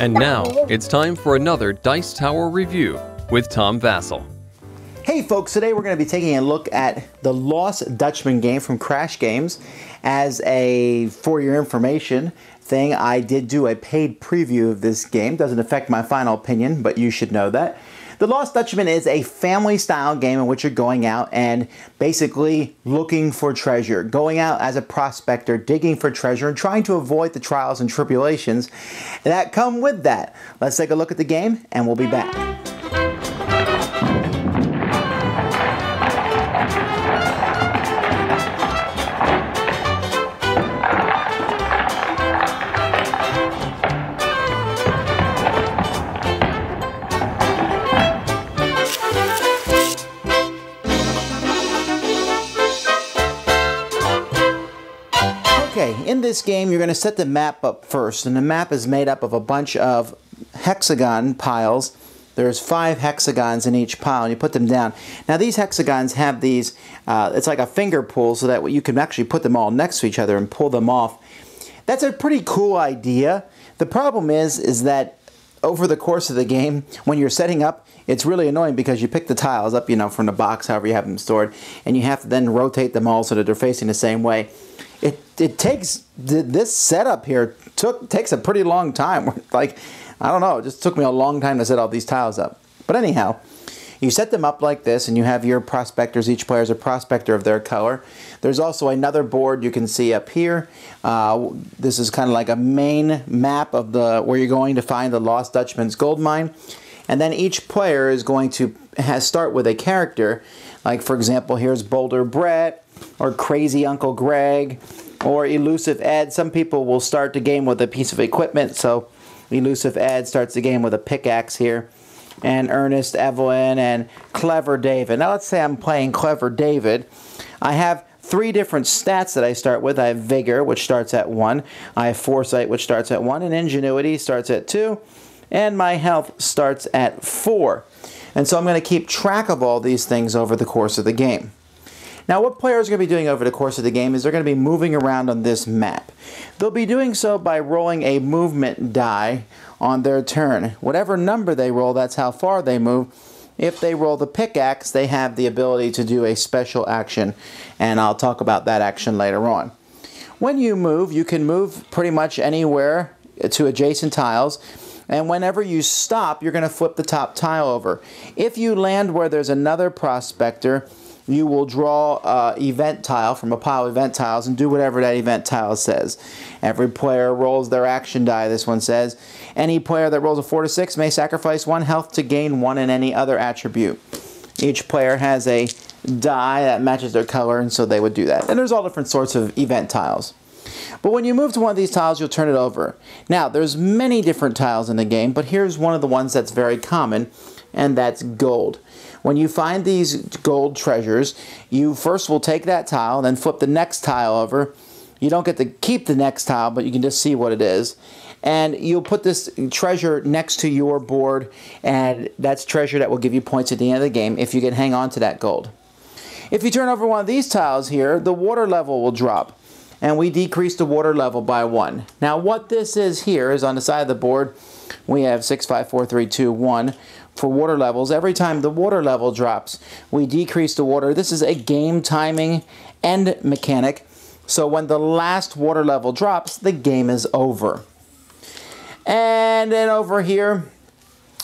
And now, it's time for another Dice Tower review with Tom Vasel. Hey folks, today we're going to be taking a look at the Lost Dutchman game from Crash Games. As for your information thing, I did do a paid preview of this game. Doesn't affect my final opinion, but you should know that. The Lost Dutchman is a family-style game in which you're going out and basically looking for treasure. Going out as a prospector, digging for treasure, and trying to avoid the trials and tribulations that come with that. Let's take a look at the game, and we'll be back. Okay, in this game you're going to set the map up first, and the map is made up of a bunch of hexagon piles. There's 5 hexagons in each pile, and you put them down. Now these hexagons have these, it's like a finger pull, so that you can actually put them all next to each other and pull them off. That's a pretty cool idea. The problem is that over the course of the game, when you're setting up, it's really annoying because you pick the tiles up, you know, from the box, however you have them stored, and you have to then rotate them all so that they're facing the same way. It takes, this setup here takes a pretty long time. Like, I don't know, it just took me a long time to set all these tiles up. But anyhow, you set them up like this, and you have your prospectors. Each player is a prospector of their color. There's also another board you can see up here. This is kind of like a main map of where you're going to find the Lost Dutchman's gold mine. And then each player is going to start with a character. Like, for example, here's Boulder Brett, or Crazy Uncle Greg, or Elusive Ed. Some people will start the game with a piece of equipment, so Elusive Ed starts the game with a pickaxe here. And Ernest Evelyn and Clever David. Now let's say I'm playing Clever David. I have 3 different stats that I start with. I have Vigor, which starts at 1. I have Foresight, which starts at 1. And Ingenuity starts at 2. And my health starts at 4. And so I'm going to keep track of all these things over the course of the game. Now what players are going to be doing over the course of the game is they're going to be moving around on this map. They'll be doing so by rolling a movement die on their turn. Whatever number they roll, that's how far they move. If they roll the pickaxe, they have the ability to do a special action, and I'll talk about that action later on. When you move, you can move pretty much anywhere to adjacent tiles. And whenever you stop, you're going to flip the top tile over. If you land where there's another prospector, you will draw an event tile from a pile of event tiles and do whatever that event tile says. Every player rolls their action die, this one says. Any player that rolls a 4 to 6 may sacrifice 1 health to gain 1 in any other attribute. Each player has a die that matches their color, and so they would do that. And there's all different sorts of event tiles. But when you move to one of these tiles, you'll turn it over. Now, there's many different tiles in the game, but here's one of the ones that's very common, and that's gold. When you find these gold treasures, you first will take that tile, then flip the next tile over. You don't get to keep the next tile, but you can just see what it is. And you'll put this treasure next to your board, and that's treasure that will give you points at the end of the game if you can hang on to that gold. If you turn over one of these tiles here, the water level will drop, and we decrease the water level by 1. Now what this is here is on the side of the board, we have 6, 5, 4, 3, 2, 1 for water levels. Every time the water level drops, we decrease the water. This is a game timing end mechanic, so when the last water level drops, the game is over. And then over here,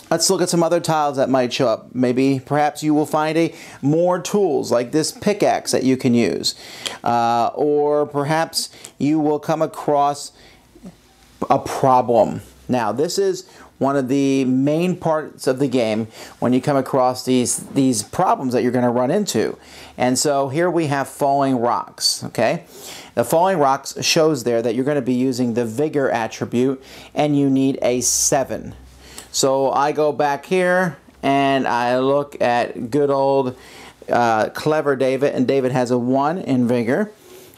let's look at some other tiles that might show up. Perhaps you will find more tools like this pickaxe that you can use. Or perhaps you will come across a problem. Now this is one of the main parts of the game when you come across these problems that you're going to run into. And so here we have falling rocks, okay? The falling rocks shows there that you're going to be using the Vigor attribute, and you need a 7. So I go back here and I look at good old Clever David, and David has a 1 in Vigor.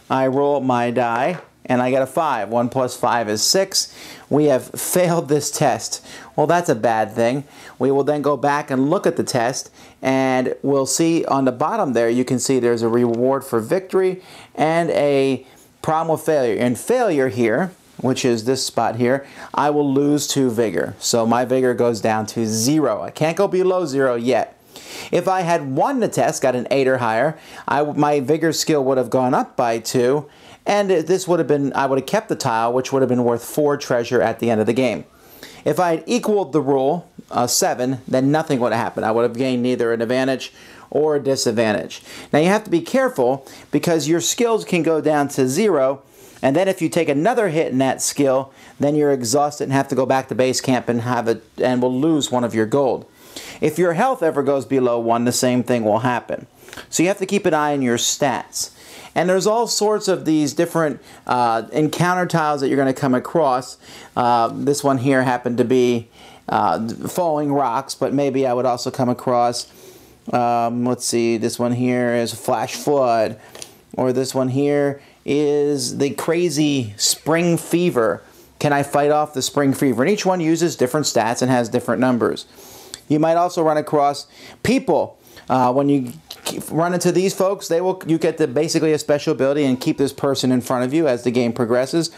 I roll my die and I get a 5. 1 plus 5 is 6. We have failed this test. Well, that's a bad thing. We will then go back and look at the test, and we'll see on the bottom there, you can see there's a reward for victory and a problem with failure. In failure here, which is this spot here, I will lose 2 vigor. So my vigor goes down to 0. I can't go below 0 yet. If I had won the test, got an 8 or higher, my vigor skill would have gone up by 2, and this would have been, I would have kept the tile, which would have been worth 4 treasure at the end of the game. If I had equaled the rule, 7, then nothing would have happened. I would have gained neither an advantage or a disadvantage. Now you have to be careful because your skills can go down to 0, and then if you take another hit in that skill, then you're exhausted and have to go back to base camp and will lose 1 of your gold. If your health ever goes below 1, the same thing will happen. So you have to keep an eye on your stats. And there's all sorts of these different encounter tiles that you're going to come across. This one here happened to be falling rocks, but maybe I would also come across, let's see, this one here is flash flood, or this one here is the crazy spring fever. Can I fight off the spring fever? And each one uses different stats and has different numbers. You might also run across people. When you run into these folks, you get basically a special ability and keep this person in front of you as the game progresses.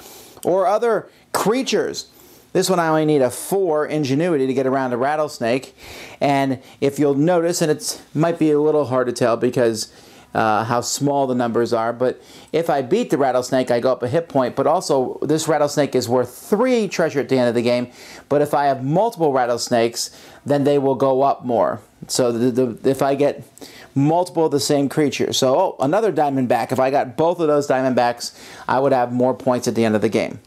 Or other creatures. This one I only need a 4 ingenuity to get around a rattlesnake. And if you'll notice, and it might be a little hard to tell because how small the numbers are, but if I beat the rattlesnake, I go up a hit point, but also this rattlesnake is worth 3 treasure at the end of the game, but if I have multiple rattlesnakes, then they will go up more. So if I get multiple of the same creature, so another diamondback, if I got both of those diamondbacks, I would have more points at the end of the game.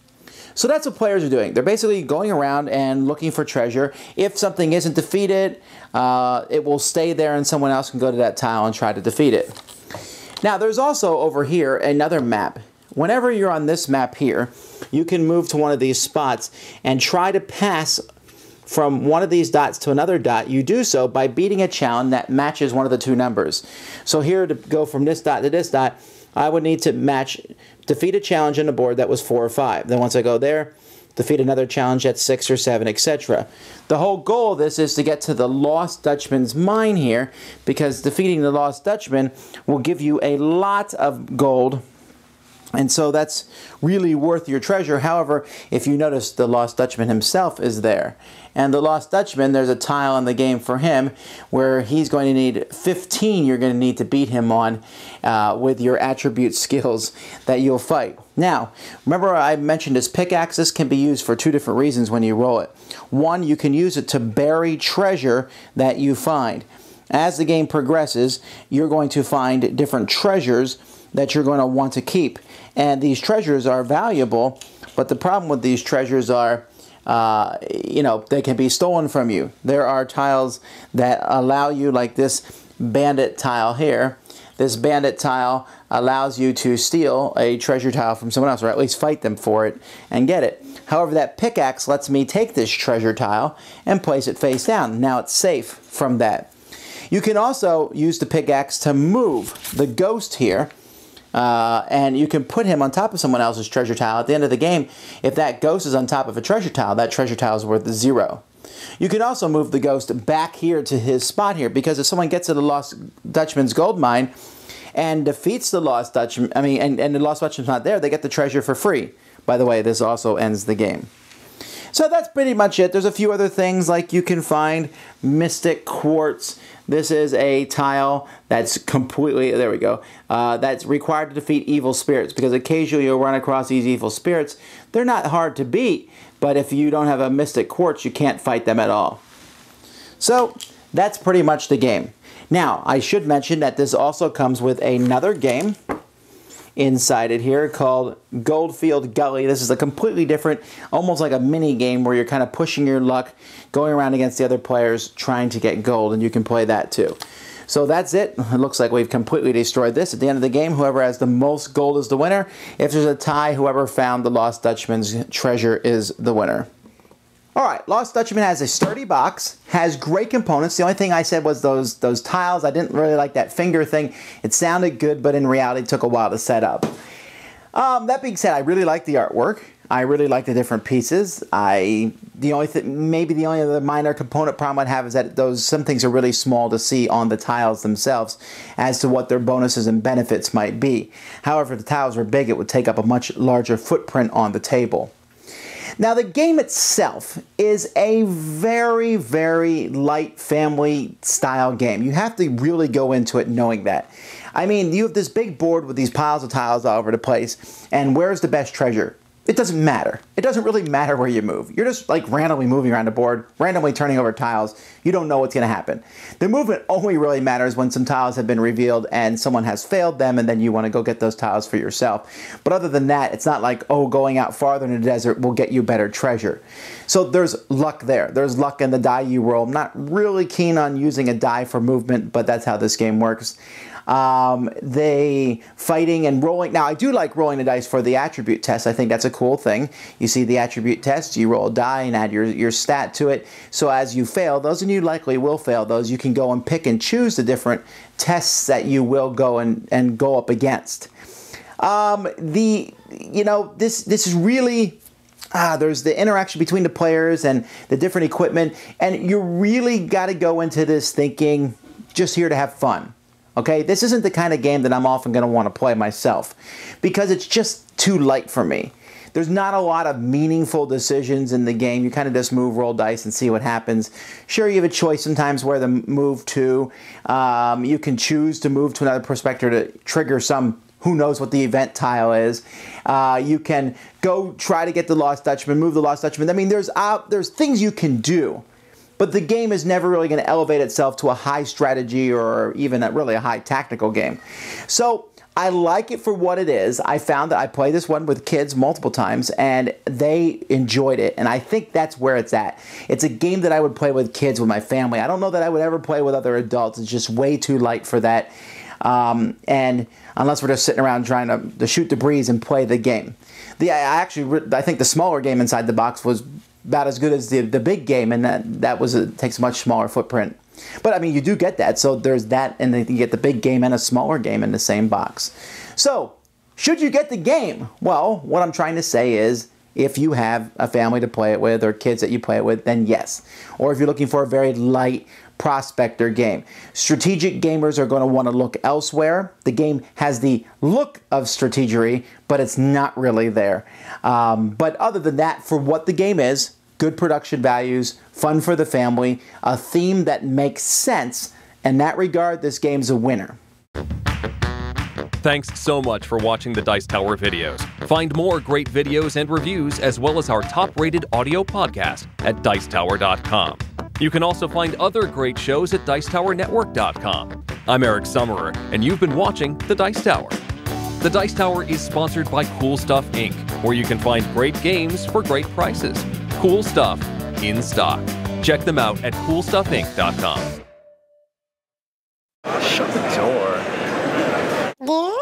So that's what players are doing. They're basically going around and looking for treasure. If something isn't defeated, it will stay there and someone else can go to that tile and try to defeat it. Now there's also over here another map. Whenever you're on this map here, you can move to one of these spots and try to pass from one of these dots to another dot. You do so by beating a challenge that matches one of the 2 numbers. So here, to go from this dot to this dot, I would need to defeat a challenge on the board that was 4 or 5. Then once I go there, defeat another challenge at 6 or 7, etc. The whole goal of this is to get to the Lost Dutchman's mine here, because defeating the Lost Dutchman will give you a lot of gold, and so that's really worth your treasure. However, if you notice, the Lost Dutchman himself is there. And the Lost Dutchman, there's a tile in the game for him where he's going to need 15 you're going to need to beat him on with your attribute skills that you'll fight. Now, remember I mentioned his pickaxe. This can be used for 2 different reasons when you roll it. One, you can use it to bury treasure that you find. As the game progresses, you're going to find different treasures that you're going to want to keep. And these treasures are valuable, but the problem with these treasures are, they can be stolen from you. There are tiles that allow you, like this bandit tile here. This bandit tile allows you to steal a treasure tile from someone else, or at least fight them for it and get it. However, that pickaxe lets me take this treasure tile and place it face down. Now it's safe from that. You can also use the pickaxe to move the ghost here. And you can put him on top of someone else's treasure tile. At the end of the game, if that ghost is on top of a treasure tile, that treasure tile is worth 0. You can also move the ghost back here to his spot here, because if someone gets to the Lost Dutchman's gold mine and defeats the Lost Dutchman, and the Lost Dutchman's not there, they get the treasure for free. By the way, this also ends the game. So that's pretty much it. There's a few other things, like you can find Mystic Quartz. This is a tile that's completely, there we go, that's required to defeat evil spirits, because occasionally you'll run across these evil spirits. They're not hard to beat, but if you don't have a Mystic Quartz, you can't fight them at all. So that's pretty much the game. Now, I should mention that this also comes with another game inside it here called Goldfield Gully. This is a completely different, almost like a mini game where you're kind of pushing your luck, going around against the other players, trying to get gold, and you can play that too. So that's it. It looks like we've completely destroyed this. At the end of the game, whoever has the most gold is the winner. If there's a tie, whoever found the Lost Dutchman's treasure is the winner. Alright, Lost Dutchman has a sturdy box, has great components. The only thing I said was those tiles. I didn't really like that finger thing. It sounded good, but in reality it took a while to set up. That being said, I really like the artwork. I really like the different pieces. Maybe the only other minor component problem I'd have is that some things are really small to see on the tiles themselves as to what their bonuses and benefits might be. However, if the tiles were big, it would take up a much larger footprint on the table. Now, the game itself is a very, very light family-style game. You have to really go into it knowing that. I mean, you have this big board with these piles of tiles all over the place, and where's the best treasure? It doesn't matter. It doesn't really matter where you move. You're just like randomly moving around the board, randomly turning over tiles. You don't know what's going to happen. The movement only really matters when some tiles have been revealed and someone has failed them, and then you want to go get those tiles for yourself. But other than that, it's not like, oh, going out farther in the desert will get you better treasure. So there's luck there. There's luck in the die you roll. I'm not really keen on using a die for movement, but that's how this game works. They fighting and rolling. Now, I do like rolling the dice for the attribute test. I think that's a cool thing. You see the attribute test, you roll a die and add your stat to it. So as you fail those, and you likely will fail those, you can go and pick and choose the different tests that you will go and go up against. This is really... there's the interaction between the players and the different equipment, and you really got to go into this thinking, just here to have fun. Okay, this isn't the kind of game that I'm often going to want to play myself because it's just too light for me. There's not a lot of meaningful decisions in the game. You kind of just move, roll dice, and see what happens. Sure, you have a choice sometimes where to move to. You can choose to move to another perspective to trigger some who knows what the event tile is. You can go try to get the Lost Dutchman, move the Lost Dutchman. I mean, there's things you can do. But the game is never really going to elevate itself to a high strategy or even really a high tactical game. So I like it for what it is. I found that I played this one with kids multiple times and they enjoyed it. And I think that's where it's at. It's a game that I would play with kids, with my family. I don't know that I would ever play with other adults. It's just way too light for that. And unless we're just sitting around trying to shoot the breeze and play the game. I think the smaller game inside the box was about as good as the big game, and that takes a much smaller footprint. But I mean, you do get that, so there's that, and then you get the big game and a smaller game in the same box. So, should you get the game? Well, what I'm trying to say is, if you have a family to play it with, or kids that you play it with, then yes. Or if you're looking for a very light prospector game. Strategic gamers are going to want to look elsewhere. The game has the look of strategery, but it's not really there. But other than that, for what the game is, good production values, fun for the family, a theme that makes sense. In that regard, this game's a winner. Thanks so much for watching the Dice Tower videos. Find more great videos and reviews, as well as our top-rated audio podcast at Dicetower.com. You can also find other great shows at Dicetowernetwork.com. I'm Eric Summerer, and you've been watching The Dice Tower. The Dice Tower is sponsored by Cool Stuff Inc., where you can find great games for great prices. Cool stuff in stock. Check them out at CoolStuffInc.com. Shut the door. Yeah?